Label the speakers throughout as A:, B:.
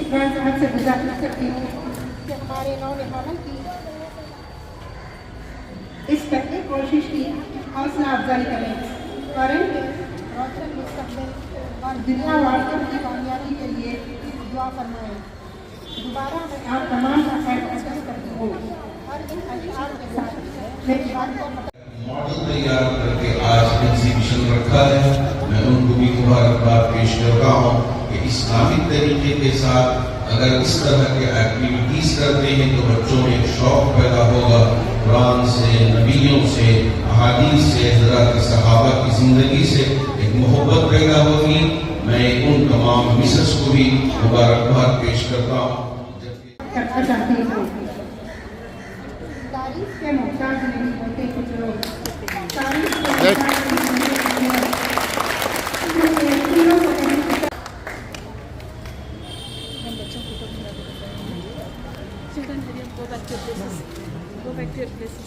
A: इकबाल साहब से गुजारिश करती हूँ कि हमारे नौनिहालों की इस करके कोशिश की हौसला अफजाई करें और इनके रोशन मुस्तकबिल और दुनिया वालों की कामयाबी के लिए दुआ फरमाएं। दोबारा मैं आप तमाम का खैर मकदम करती हूँ और इन अशआर के साथ मेरी बात को
B: मॉडल तैयार करके आज एग्जीबिशन रखा है। मैं उनको भी मुबारकबाद पेश करता हूँ कि इस्लामिक तरीके के साथ अगर इस तरह के एक्टिविटीज करते हैं तो बच्चों में एक शौक पैदा होगा, कुरान से, नबियों से, अहादीस से, हज़रात सहाबा की जिंदगी से एक मोहब्बत पैदा होगी। मैं उन तमाम मिसेस को भी मुबारकबाद पेश करता हूँ।
A: तारीफ के मोहताज नहीं होते कुछ लोग, तारीफ के मोहताज नहीं होते
C: Go back to your places. Go back to your places.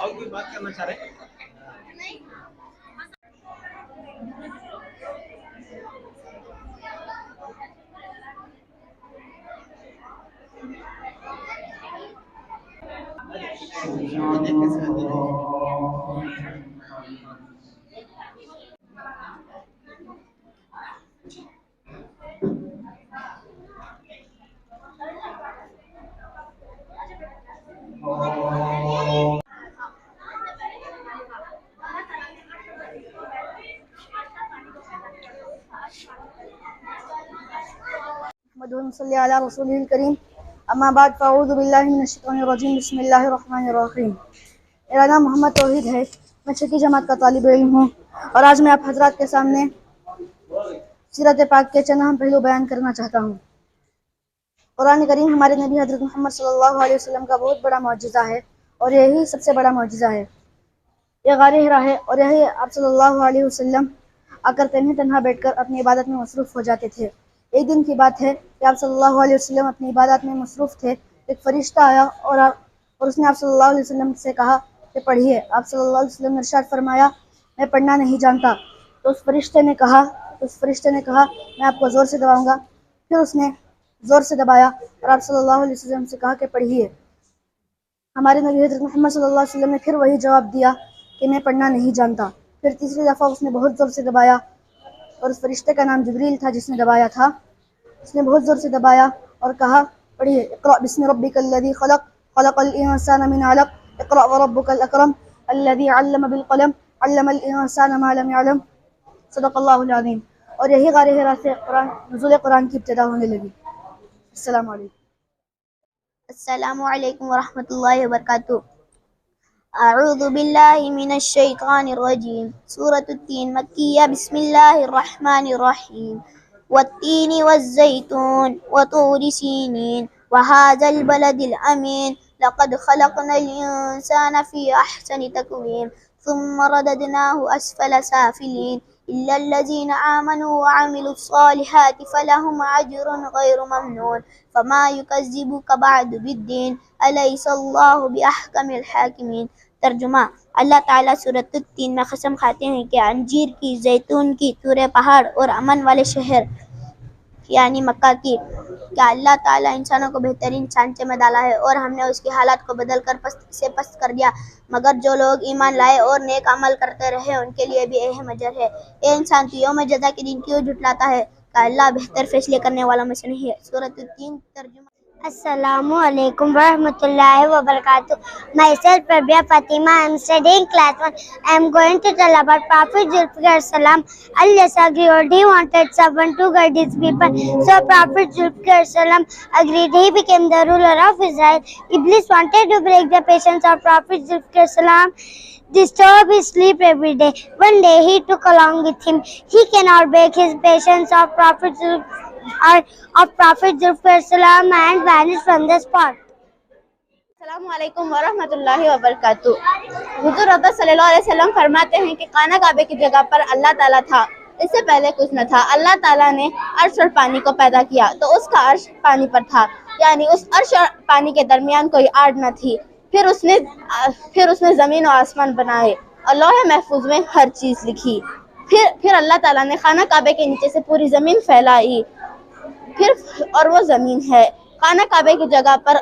D: और कोई बात करना चाह रहे हैं? محمد صلی علی رسول الکریم اما بعد فاعوذ باللہ من الشیطان الرجیم بسم اللہ الرحمن الرحیم۔ میرا نام محمد توحید ہے، میں 6ٹھی جماعت کا طالب علم ہوں اور آج میں آپ حضرات کے سامنے سیرت پاک کے چند اہم پہلو بیان کرنا چاہتا ہوں۔ قرآن کریم ہمارے نبی حضرت محمد صلی اللہ علیہ وسلم کا بہت بڑا معجزہ ہے اور یہی سب سے بڑا معجزہ ہے۔ یہ غار حرا ہے اور یہی آپ صلی اللہ علیہ وسلم آ کر تنہا بیٹھ کر اپنی عبادت میں مصروف ہو جاتے تھے۔ ایک دن کی بات ہے کہ آپ صلی اللہ علیہ وسلم اپنی عبادت میں مصروف تھے، ایک فرشتہ آیا اور اس نے آپ صلی اللہ علیہ وسلم سے کہا کہ پڑھیے۔ آپ صلی اللہ علیہ وسلم نے ارشاد فرمایا میں پڑھنا نہیں جانتا۔ تو اس فرشتے نے کہا میں آپ کو زور سے دباؤں گا۔ پھر اس نے زور سے دبایا اور آپ صلی اللہ علیہ وسلم سے کہا کہ پڑھیے۔ ہمارے نبی حضرت محمد صلی اللہ علیہ وسلم نے پھر وہی جواب دیا کہ میں پڑھنا نہیں جانتا۔ پھر تیسری دفعہ اس نے بہت زور سے دبایا اور اس فرشتے کا نام جبریل تھا جس نے دبایا تھا۔ اس نے بہت زور سے دبایا اور کہا پڑھیے اقرأ بسم ربک الذی خلق خلق الانسان من علق اقرأ وربک الاکرم الذی علم بالقلم علم الانسان ما لم يعلم صدق اللہ العظیم۔ اور یہی غار حرا سے نزول قرآن کی ابتدا ہونے لگی۔ السلام علیکم۔
E: السلام علیکم ورحمۃ اللہ وبرکاتہ۔ اعوذ باللہ من الشیطان الرجیم۔ سورۃ التین مکیہ، بسم اللہ الرحمن الرحیم۔ والتین والزیتون وطور سینین وہذا البلد الامین لقد خلقنا الانسان فی احسن تقویم ثم رددناه اسفل سافلین الا الذین آمنوا وعملوا الصالحات فلهم اجر غیر ممنون فما یکذبک بعد بالدین الیس اللہ باحکم الحاکمین۔ ترجمہ: اللہ تعالیٰ سورۃ التین میں قسم کھاتے ہیں کہ انجیر کی، زیتون کی، طور پہاڑ اور امن والے شہر یعنی مکہ کی، کہ اللہ تعالیٰ انسانوں کو بہترین سانچے میں ڈالا ہے اور ہم نے اس کی حالات کو بدل کر پست کر دیا، مگر جو لوگ ایمان لائے اور نیک عمل کرتے رہے ان کے لیے بھی اہم اجر ہے۔ اے انسان، تو یوم جزا کے دن کیوں جھٹلاتا ہے؟ کہ اللہ بہتر فیصلے کرنے والوں میں سے نہیں ہے۔ سورۃ التین۔ ترجمہ:
F: السلام علیکم ورحمۃ اللہ وبرکاتہ۔ Myself Rabia Fatima. I am studying class 1. I am going to tell about Prophet Zulfikar Salam. Allah agreed. He wanted someone to guide his people. So Prophet Zulfikar Salam agreed. He became the ruler of Israel. Iblis wanted to break the patience of Prophet Zulfikar Salam, disturb his sleep every day. One day he took along with him. He cannot break his patience of Prophet Zulfikar Salam and vanished from the spot.
E: السلام علیکم ورحمۃ اللہ وبرکاتہ۔ حضور اکرم صلی اللہ علیہ وسلم فرماتے ہیں کہ خانہ کعبے کی جگہ پر اللہ تعالیٰ تھا، اس سے پہلے کچھ نہ تھا۔ اللہ تعالیٰ نے عرش اور پانی کو پیدا کیا تو اس کا عرش پانی پر تھا، یعنی اس عرش اور پانی کے درمیان کوئی آڑ نہ تھی۔ پھر اس نے زمین و آسمان بنائے اور لوح محفوظ میں ہر چیز لکھی۔ پھر اللہ تعالیٰ نے خانہ کعبے کے نیچے سے پوری زمین پھیلائی، اور وہ زمین ہے۔ خانہ کعبے کی جگہ پر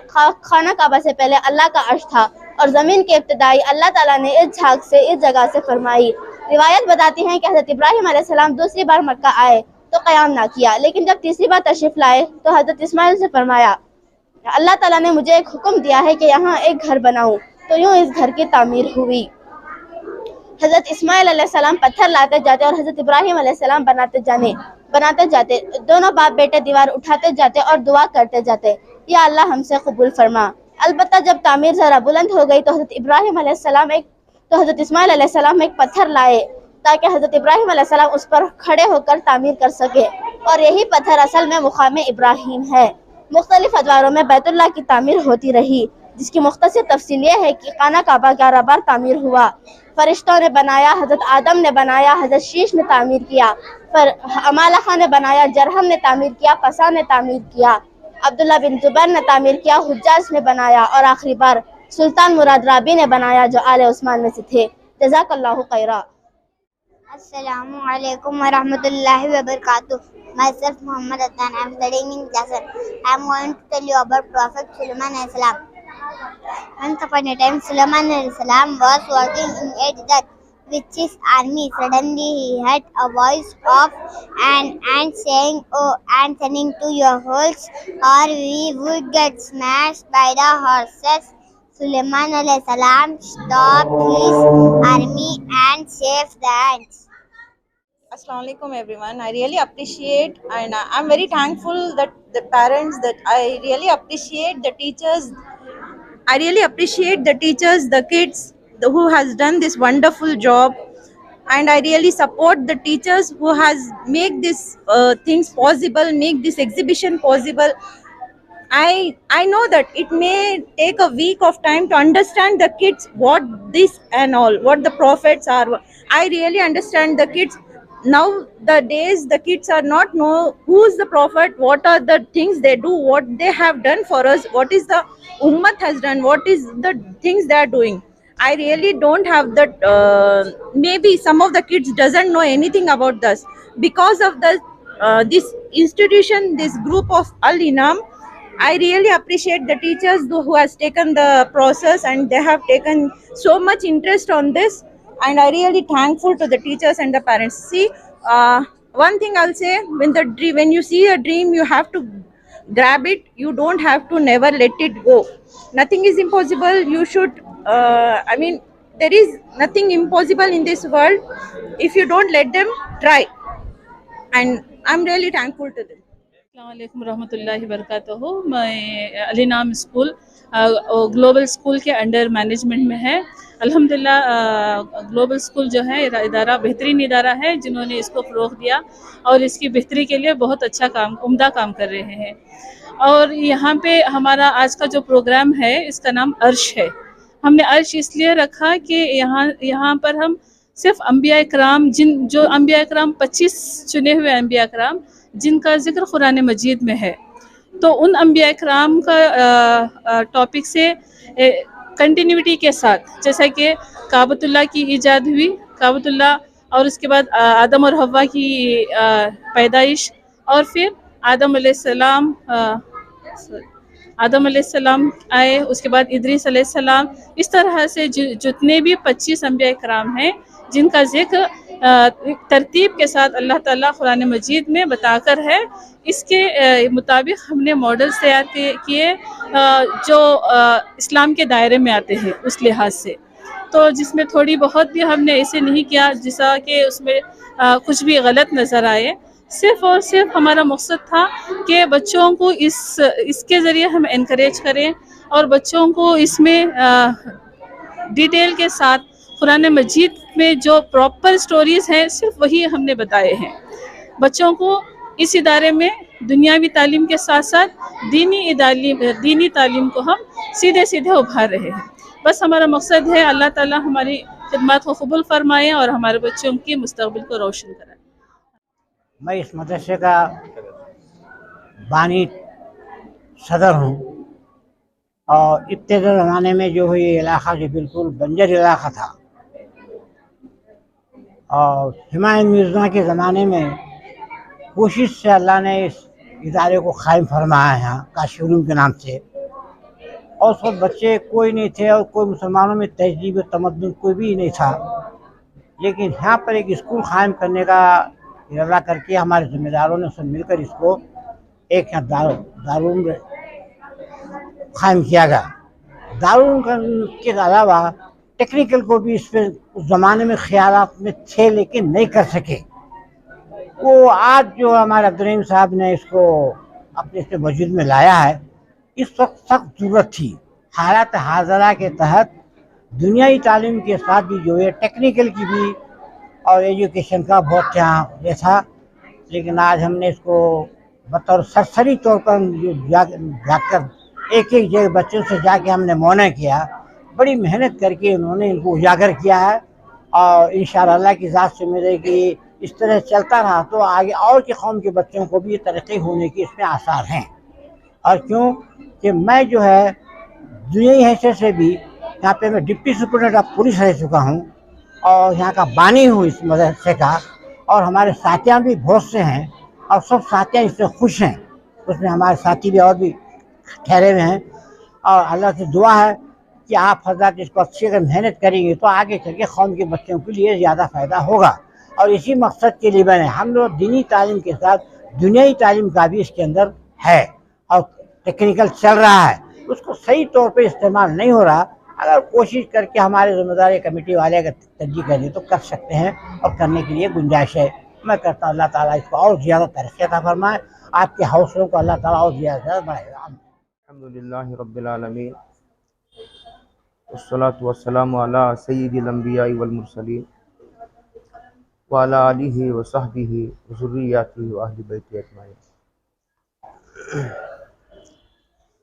E: خانہ کعبہ سے پہلے اللہ کا عرش تھا اور زمین کی ابتدائی اللہ تعالیٰ نے اس جگہ سے فرمائی۔ روایت بتاتی ہیں کہ حضرت ابراہیم علیہ السلام دوسری بار مکہ آئے تو قیام نہ کیا، لیکن جب تیسری بار تشریف لائے تو حضرت اسماعیل سے فرمایا اللہ تعالیٰ نے مجھے ایک حکم دیا ہے کہ یہاں ایک گھر بناؤں، تو یوں اس گھر کی تعمیر ہوئی۔ حضرت اسماعیل علیہ السلام پتھر لاتے جاتے اور حضرت ابراہیم علیہ السلام بناتے جاتے، دونوں باپ بیٹے دیوار اٹھاتے جاتے اور دعا کرتے جاتے یا اللہ ہم سے قبول فرما۔ البتہ جب تعمیر ذرا بلند ہو گئی تو حضرت اسماعیل علیہ السلام ایک پتھر لائے تاکہ حضرت ابراہیم علیہ السلام اس پر کھڑے ہو کر تعمیر کر سکے، اور یہی پتھر اصل میں مقام ابراہیم ہے۔ مختلف ادواروں میں بیت اللہ کی تعمیر ہوتی رہی، جس کی مختصر تفصیل یہ ہے کہ خانہ کعبہ 11 بار تعمیر ہوا۔ فرشتوں نے بنایا، حضرت آدم نے بنایا، حضرت شیش نے تعمیر کیا، امالخہ نے بنایا، جرہم نے تعمیر کیا، پسا نے تعمیر کیا، عبداللہ بن زبیر نے تعمیر کیا، حجاج نے بنایا، اور آخری بار سلطان مراد رابی نے بنایا جو آل عثمان میں سے تھے۔ جزاک اللہ خیرا۔
F: السلام علیکم ورحمۃ اللہ وبرکاتہ۔ Myself Muhammad Adnan. I am studying in class 1. I am going to tell you about Prophet Sulaiman alayhi salam. Once upon a time, Sulaiman alayhi salam was working in a desert with his army. Suddenly he heard a voice of an ant saying, "Oh, ant, turning to your holes or we would get smashed by the horses." Sulaiman alayhi salam stopped his army and saved the ants.
G: Assalamu alaikum everyone. I really appreciate and I'm very thankful that the parents, that I really appreciate the teachers. I really appreciate the teachers, the kids who has done this wonderful job, and I really support the teachers who has make this things possible, make this exhibition possible. I know that it may take a week of time to understand the kids what this and all, what the prophets are. I really understand the kids. Now the days the kids are not know who's the prophet, what are the things they do, what they have done for us, what is the ummat has done, what is the things they are doing. I really don't have that. Maybe some of the kids doesn't know anything about this because of the this institution, this group of Al Inam. I really appreciate the teachers who has taken the process and they have taken so much interest on this. And I really thankful to the teachers and the parents. See, one thing I'll say: when you see a dream, you have to grab it. You don't have to never let it go. Nothing is impossible. You should. There is nothing impossible in this world if you don't let them try. And I'm really thankful to them.
C: अस्सलामुअलैकुम रहमतुल्लाहि वबरकातुहू। मैं अली नाम school global school के under management में है। अल्हम्दुलिल्लाह global school जो है इदारा बेहतरीन इदारा है, जिन्होंने इसको फ़रोग़ दिया और इसकी बेहतरी के लिए बहुत अच्छा काम, उम्दा काम कर रहे हैं। और यहाँ पे हमारा आज का जो प्रोग्राम है इसका नाम अर्श है। हमने अर्श इसलिए रखा कि यहाँ पर हम सिर्फ अंबिया कराम, जो अंबिया कराम 25 चुने हुए अंबिया कराम जिनका जिक्र कुरान मजीद में है, तो उन अंबिया कराम का टॉपिक से कंटिन्यूटी के साथ, जैसा कि काबतुल्लाह की ईजाद हुई, काबतुल्लाह, और उसके बाद आदम और हव्वा की पैदाइश, और फिर आदम अलैहिस्सलाम आए, उसके बाद इदरीस अलैहिस्सलाम, इस तरह से जितने भी 25 अंबिया कराम हैं जिनका जिक्र तरतीब के साथ अल्लाह ताला कुरान मजीद में बताकर है, इसके मुताबिक हमने मॉडल्स तैयार किए जो इस्लाम के दायरे में आते हैं उस लिहाज से। तो जिसमें थोड़ी बहुत भी हमने ऐसे नहीं किया जिसा कि उसमें कुछ भी गलत नज़र आए। सिर्फ़ और सिर्फ हमारा मकसद था कि बच्चों को इसके ज़रिए हम इनकरेज करें और बच्चों को इसमें डिटेल के साथ कुरान मजीद में जो प्रॉपर स्टोरीज़ हैं सिर्फ वही हमने बताए हैं। बच्चों को इस इदारे में दुनियावी तालीम के साथ साथ दीनी तालीम को हम सीधे सीधे उभार रहे हैं। बस हमारा मकसद है अल्लाह ताला हमारी खिदमत को कबूल फरमाएँ और हमारे बच्चों की मुस्तक़बिल को रोशन कराएँ।
H: मैं इस मदरसे का बानी सदर हूँ और इब्तिदाई ज़माने में जो है ये इलाक़ा जो बिल्कुल बंजर इलाक़ा था और हुमायूं मिर्ज़ा के ज़माने में कोशिश से अल्लाह ने इस इदारे को क़ायम फरमाया है यहाँ काशी उलूम के नाम से। और उस वक्त बच्चे कोई नहीं थे और कोई मुसलमानों में तहज़ीब व तमद्दुन कोई भी नहीं था, लेकिन यहाँ पर एक स्कूल क़ायम करने का इरादा करके हमारे ज़िम्मेदारों ने सब मिलकर इसको एक दारुल क़ायम किया गया। दारुल के अलावा टेक्निकल को भी इस पर उस ज़माने में ख़यालात में थे लेकिन नहीं कर सके। वो आज जो हमारे अब्दुल साहब ने इसको अपने इस वजूद में लाया है, इस वक्त सख्त ज़रूरत थी। हालात हाज़रा के तहत दुनियाई तालीम के साथ भी जो है टेक्निकल की भी और एजुकेशन का बहुत यहाँ ये था, लेकिन आज हमने इसको बतौर सरसरी तौर पर जाकर एक जगह बच्चों से जाके हमने मौना किया, बड़ी मेहनत करके उन्होंने इनको उजागर किया है। और इंशाअल्लाह अल्लाह की ज़ात से उम्मीद है कि इस तरह चलता रहा तो आगे और की कौम के बच्चों को भी तरक्की होने की इसमें आसार हैं। और क्यों कि मैं जो है दुनियाई हैसियत से भी यहाँ पे मैं डिप्टी सुपरिटेंडेंट ऑफ पुलिस रह चुका हूँ और यहाँ का बानी हूँ इस मदरसे का, और हमारे साथियाँ भी बहुत से हैं और सब साथियाँ इससे खुश हैं। उसमें हमारे साथी भी और भी ठहरे हुए हैं और अल्लाह से दुआ है कि आप हज़रात इसको अच्छी अगर मेहनत करेंगे तो आगे चल के कौम के बच्चों के लिए ज़्यादा फ़ायदा होगा। और इसी मकसद के लिए बने हम लोग दीनी तालीम के साथ दुनियाई तालीम का भी इसके अंदर है और टेक्निकल चल रहा है, उसको सही तौर पे इस्तेमाल नहीं हो रहा। अगर कोशिश करके हमारे ज़िम्मेदारी कमेटी वाले अगर तरजीह करें तो कर सकते हैं और करने के लिए गुंजाइश है। मैं कहता हूँ अल्लाह ताला इसको और ज़्यादा तरक्की अता फरमाए, आपके हौसलों को अल्लाह ताला और ज़्यादा बढ़ाएगा।
I: अल्हम्दुलिल्लाहि रब्बिल आलमीन वस्सलातु वस्सलामु अला सय्यिदिल अंबियाइ वल मुरसलीन व अला आलिहि व सहबिहि व ज़ुर्रिय्यतिहि व अहलि बैतिहि अजमाइन।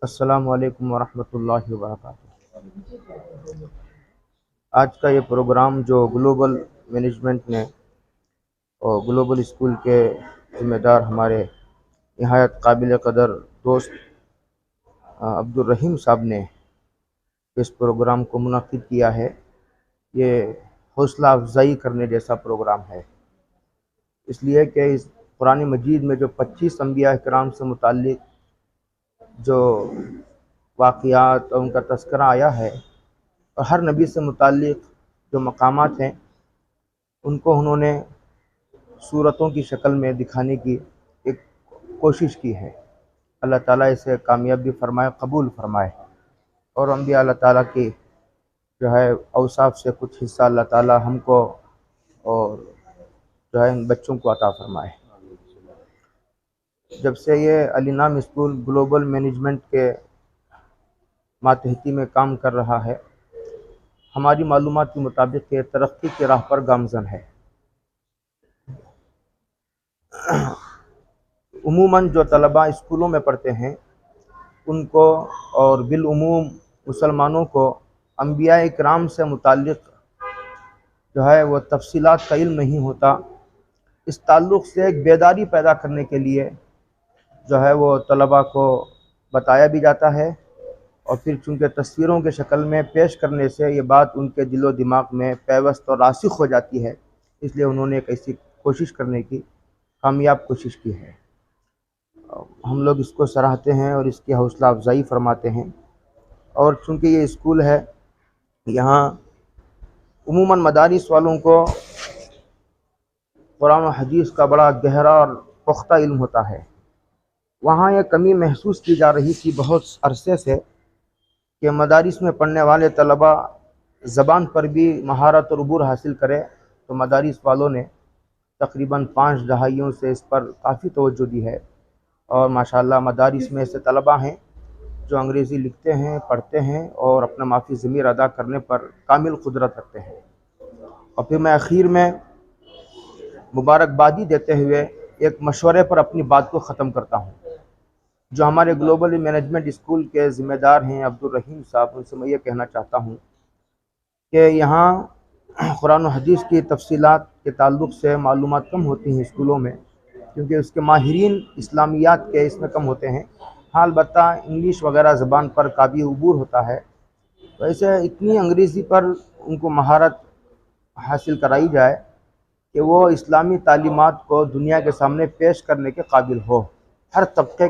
I: अस्सलामु अलैकुम व रहमतुल्लाहि व बरकातुहू। आज का ये प्रोग्राम जो ग्लोबल मैनेजमेंट ने और ग्लोबल स्कूल के ज़िम्मेदार हमारे निहायत काबिल कदर दोस्त अब्दुल रहीम साहब ने इस प्रोग्राम को मुनक़िद किया है, ये हौसला अफजाई करने जैसा प्रोग्राम है, इसलिए कि इस कुरान मजीद में जो 25 अंबिया इकराम से मुताल्लिक़ जो वाक़ियात और उनका तज़किरा आया है और हर नबी से मुताल्लिक़ जो मकामात हैं उनको उन्होंने सूरतों की शक्ल में दिखाने की एक कोशिश की है। अल्लाह ताला इसे कामयाब भी फरमाए, कबूल फरमाए, और अंबिया अल्लाह ताला की जो है औसाफ से कुछ हिस्सा अल्लाह ताला हमको और जो है इन बच्चों को अता फरमाए। जब से ये अलीनाम स्कूल ग्लोबल मैनेजमेंट के मातहती में काम कर रहा है, हमारी मालूमात के मुताबिक ये तरक्की की राह पर गामज़न है। उमूमन जो तलबा स्कूलों में पढ़ते हैं उनको और बिलउमूम मुसलमानों को अंबिया इकराम से मुताल्लिक़ जो है वो तफसीलात का इल्म नहीं होता। इस ताल्लुक़ से एक बेदारी पैदा करने के लिए जो है वो तलबा को बताया भी जाता है, और फिर चूँकि तस्वीरों के शक्ल में पेश करने से ये बात उनके दिलो दिमाग में पैवस्त और रासिख़ हो जाती है, इसलिए उन्होंने एक ऐसी कोशिश करने की कामयाब कोशिश की है। हम लोग इसको सराहते हैं और इसकी हौसला अफजाई फरमाते हैं। और चूँकि ये स्कूल है, यहाँ उमूमन मदारिस वालों को कुरान और हदीस का बड़ा गहरा और पुख्ता इल्म होता है। वहाँ ये कमी महसूस की जा रही थी बहुत अरसे से कि मदारिस में पढ़ने वाले तलबा ज़बान पर भी महारत और अबूर हासिल करें, तो मदारिस वालों ने तकरीबन 5 दहाइयों से इस पर काफ़ी तवज्जो दी है। और माशाअल्लाह मदारिस में ऐसे तलबा हैं जो अंग्रेज़ी लिखते हैं, पढ़ते हैं और अपना माफ़ी ज़मीर अदा करने पर कामिल कुदरत रखते हैं। और फिर मैं आखिर में मुबारकबादी देते हुए एक मशवरे पर अपनी बात को ख़त्म करता हूँ। जो हमारे ग्लोबल मैनेजमेंट स्कूल के ज़िम्मेदार हैं अब्दुल रहीम साहब, उनसे मैं ये कहना चाहता हूँ कि यहाँ कुरान और हदीस की तफसीलात के ताल्लुक़ से मालूमात कम होती हैं स्कूलों में, क्योंकि उसके माहिरीन इस्लामियात के इसमें कम होते हैं। हाँ, अलबत्ता इंग्लिश वगैरह ज़बान पर काबिल अबूर होता है, वैसे इतनी अंग्रेज़ी पर उनको महारत हासिल कराई जाए कि वो इस्लामी तालीमात को दुनिया के सामने पेश करने के काबिल हो। हर तबके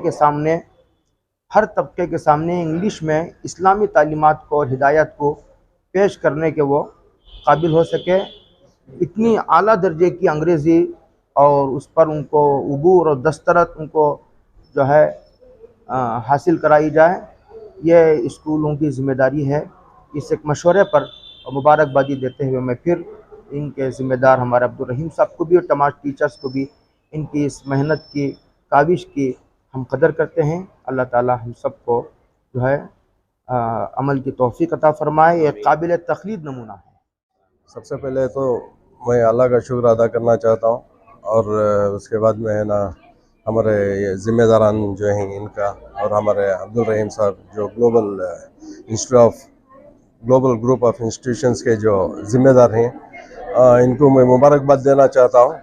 I: के सामने इंग्लिश में इस्लामी तालीमात को और हिदायत को पेश करने के वो काबिल हो सके, इतनी आला दर्जे की अंग्रेज़ी और उस पर उनको अबूर और दस्तरत उनको जो है हासिल कराई जाए, ये स्कूलों की ज़िम्मेदारी है। इस एक मशवरे पर मुबारकबादी देते हुए मैं फिर इनके ज़िम्मेदार हमारे अब्दुल रहीम साहब को भी और तमाम टीचर्स को भी इनकी इस मेहनत की काविश की हम कदर करते हैं। अल्लाह ताला हम सबको जो है अमल की तौफीक अता फरमाए। ये काबिल तक़लीद नमूना है।
J: सबसे पहले तो मैं अल्लाह का शुक्र अदा करना चाहता हूँ, और उसके बाद में है ना हमारे ये ज़िम्मेदारान जो हैं इनका, और हमारे अब्दुल रहीम साहब जो ग्लोबल ग्रुप ऑफ इंस्टीट्यूशंस के जो ज़िम्मेदार हैं, इनको मैं मुबारकबाद देना चाहता हूँ।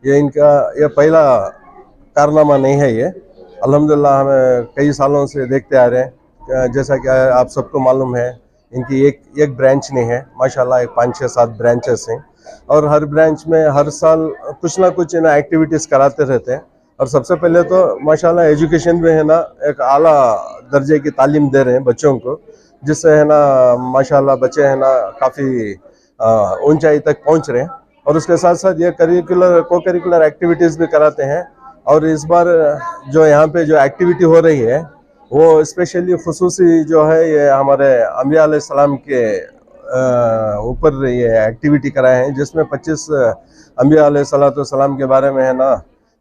J: ये पहला कारनामा नहीं है। ये अल्हम्दुलिल्लाह हमें कई सालों से देखते आ रहे हैं। जैसा कि आप सबको मालूम है, इनकी एक ब्रांच नहीं है, माशाल्लाह 5, 6, 7 ब्रांचेस हैं, और हर ब्रांच में हर साल कुछ ना कुछ ना एक्टिविटीज़ कराते रहते हैं। और सबसे पहले तो माशाल्लाह एजुकेशन में है ना एक आला दर्जे की तालीम दे रहे हैं बच्चों को, जिससे है ना माशाल्लाह बच्चे है ना काफ़ी ऊंचाई तक पहुंच रहे हैं। और उसके साथ साथ ये को करिकुलर एक्टिविटीज़ भी कराते हैं। और इस बार जो यहाँ पे जो एक्टिविटी हो रही है वो स्पेशली खुसूसी जो है ये हमारे अंबिया अलैहिस्सलाम के ऊपर ये एक्टिविटी कराए हैं, जिसमें 25 अंबिया अलैहिस्सलाम के बारे में है ना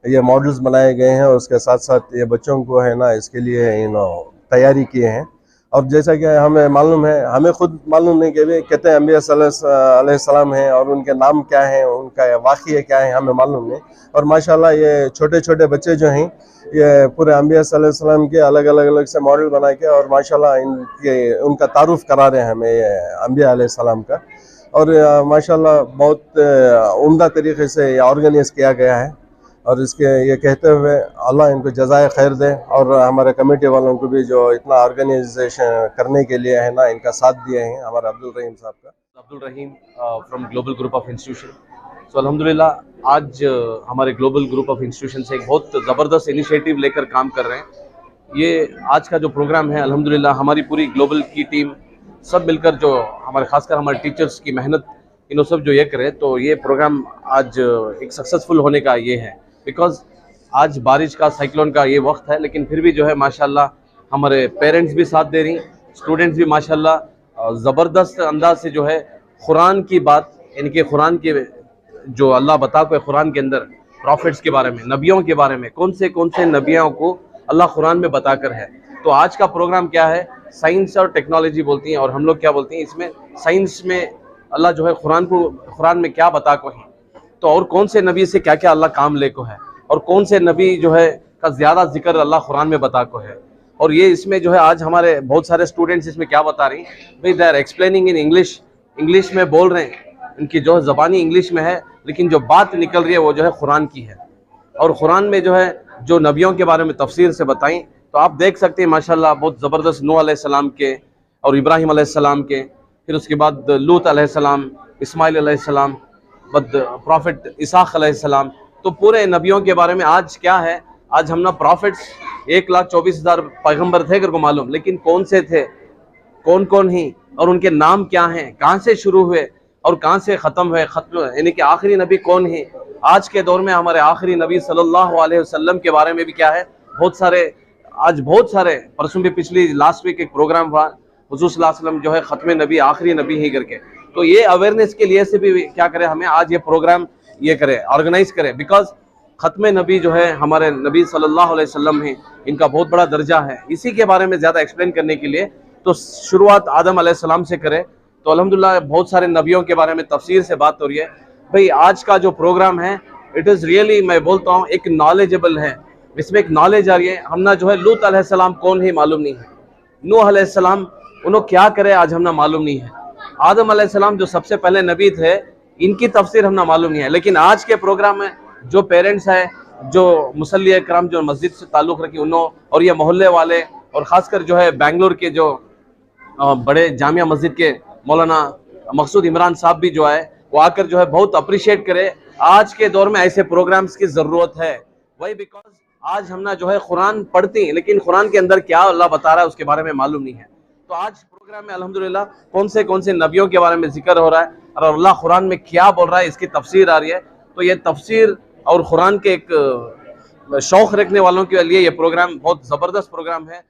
J: ये मॉडल्स बनाए गए हैं, और उसके साथ साथ ये बच्चों को है ना इसके लिए तैयारी किए हैं। और जैसा कि हमें मालूम है, हमें खुद मालूम नहीं कि भी कितने अंबिया अलैहिस्सलाम हैं और उनके नाम क्या हैं, उनका वाक़या क्या है, हमें मालूम नहीं। और माशाल्लाह ये छोटे छोटे बच्चे जो हैं ये पूरे अंबिया अलैहिस्सलाम के अलग अलग से मॉडल बना के और माशाल्लाह उनका तारुफ करा रहे हैं हमें ये अंबिया अलैहिस्सलाम का। और माशाल्लाह बहुत उम्दा तरीके से ये ऑर्गेनाइज किया गया है। और इसके ये कहते हुए अल्लाह इनको जज़ाए खैर दे, और हमारे कमेटी वालों को भी जो इतना ऑर्गेनाइजेशन करने के लिए है ना इनका साथ दिए हैं, हमारे अब्दुल रहीम साहब का।
K: Abdul Rahim from Global Group of Institution. So अल्हम्दुलिल्लाह आज हमारे ग्लोबल ग्रुप ऑफ इंस्टीट्यूशन से एक बहुत ज़बरदस्त इनिशिएटिव लेकर काम कर रहे हैं। ये आज का जो प्रोग्राम है अल्हम्दुलिल्लाह हमारी पूरी ग्लोबल की टीम सब मिलकर, जो हमारे खासकर हमारे टीचर्स की मेहनत, इन्हों सब जो ये करे, तो ये प्रोग्राम आज एक सक्सेसफुल होने का ये है। बिकॉज आज बारिश का, साइक्लोन का ये वक्त है, लेकिन फिर भी जो है माशाल्लाह हमारे पेरेंट्स भी साथ दे रही, स्टूडेंट्स भी माशाल्लाह ज़बरदस्त अंदाज से जो है कुरान की बात, इनके कुरान के जो अल्लाह बता को कुरान के अंदर प्रॉफिट्स के बारे में, नबियों के बारे में, कौन से नबियों को अल्लाह कुरान में बताकर है। तो आज का प्रोग्राम क्या है, साइंस और टेक्नोलॉजी बोलती हैं, और हम लोग क्या बोलते हैं इसमें, साइंस में अल्लाह जो है कुरान में क्या बता को है, तो और कौन से नबी से क्या क्या अल्लाह काम ले को है, और कौन से नबी जो है का ज़्यादा जिक्र अल्लाह कुरान में बता को है। और ये इसमें जो है आज हमारे बहुत सारे स्टूडेंट्स इसमें क्या बता रही हैं भाई, they are explaining in English में बोल रहे हैं, इनकी जो ज़बानी इंग्लिश में है, लेकिन जो बात निकल रही है वो जो है कुरान की है। और कुरान में जो है जो नबियों के बारे में तफसीर से बताएं, तो आप देख सकते हैं माशाल्लाह बहुत ज़बरदस्त नूह अलैहिस्सलाम के और इब्राहिम अलैहिस्सलाम के, फिर उसके बाद लूत अलैहिस्सलाम, इस्माइल अलैहिस्सलाम, बद प्रॉफिट इसाक अलैहिस्सलाम। तो पूरे नबियों के बारे में आज क्या है, आज हम ना प्रॉफिट्स 1,24,000 पैगम्बर थे अगर को मालूम, लेकिन कौन से थे, कौन कौन ही, और उनके नाम क्या हैं, कहाँ से शुरू हुए और कहाँ से ख़त्म हुए, यानी कि आखिरी नबी कौन है। आज के दौर में हमारे आखिरी नबी सल्लल्लाहु अलैहि वसल्लम के बारे में भी क्या है, बहुत सारे परसों भी पिछली लास्ट वीक एक प्रोग्राम हुआ, हुजूर सल्लल्लाहु अलैहि वसल्लम जो है ख़त्म नबी, आखिरी नबी ही करके। तो ये अवेयरनेस के लिए से भी क्या करें, हमें आज ये प्रोग्राम ये करें, ऑर्गेनाइज करें, बिकॉज ख़त्म नबी जो है हमारे नबी सल्लल्लाहु अलैहि वसल्लम हैं, इनका बहुत बड़ा दर्जा है। इसी के बारे में ज़्यादा एक्सप्लेन करने के लिए तो शुरुआत आदम अलैहिस्सलाम से करें। तो अल्हम्दुलिल्लाह बहुत सारे नबियों के बारे में तफसीर से बात हो रही है। भाई आज का जो प्रोग्राम है इट इज़ रियली, मैं बोलता हूँ एक नॉलेजेबल है, इसमें एक नॉलेज आ रही है। हम ना जो है लूत अलैहिस्सलाम कौन है मालूम नहीं है, नूह अलैहिस्सलाम उन्होंने क्या करे आज हम ना मालूम नहीं है, आदम अलैहिस्सलाम जो सबसे पहले नबी थे इनकी तफसीर हम ना मालूम नहीं है। लेकिन आज के प्रोग्राम में जो पेरेंट्स हैं, जो मुसल्ली इकराम जो मस्जिद से ताल्लुक़ रखी उन्होंने, और ये मोहल्ले वाले, और ख़ासकर जो है बेंगलोर के जो बड़े जामिया मस्जिद के मौलाना मकसूद इमरान साहब भी जो है वो आकर जो है बहुत अप्रिशिएट करे। आज के दौर में ऐसे प्रोग्राम्स की ज़रूरत है, वही बिकॉज आज हम ना जो है कुरान पढ़ते हैं, लेकिन कुरान के अंदर क्या अल्लाह बता रहा है उसके बारे में मालूम नहीं है। तो आज प्रोग्राम में अल्हम्दुलिल्लाह कौन से नबियों के बारे में जिक्र हो रहा है, और अल्लाह कुरान में क्या बोल रहा है इसकी तफसीर आ रही है। तो ये तफसीर और कुरान के एक शौक़ रखने वालों के लिए ये प्रोग्राम बहुत ज़बरदस्त प्रोग्राम है।